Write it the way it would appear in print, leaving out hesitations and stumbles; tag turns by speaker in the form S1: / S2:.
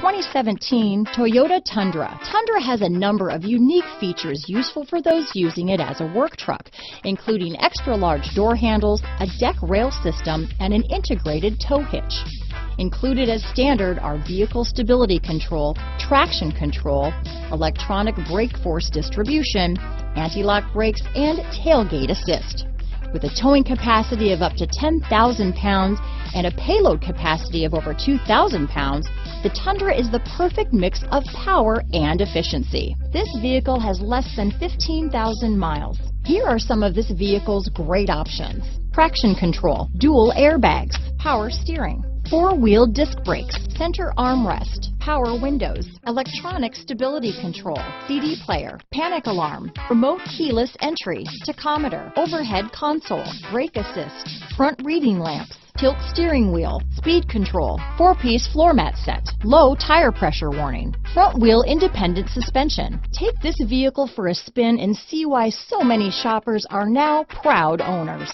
S1: 2017 Toyota Tundra. Tundra has a number of unique features useful for those using it as a work truck, including extra large door handles, a deck rail system, and an integrated tow hitch. Included as standard are vehicle stability control, traction control, electronic brake force distribution, anti-lock brakes, and tailgate assist. With a towing capacity of up to 10,000 pounds and a payload capacity of over 2,000 pounds, the Tundra is the perfect mix of power and efficiency. This vehicle has less than 15,000 miles. Here are some of this vehicle's great options: traction control, dual airbags, power steering, four-wheel disc brakes, center armrest, power windows, electronic stability control, CD player, panic alarm, remote keyless entry, tachometer, overhead console, brake assist, front reading lamps, tilt steering wheel, speed control, 4-piece floor mat set, low tire pressure warning, front wheel independent suspension. Take this vehicle for a spin and see why so many shoppers are now proud owners.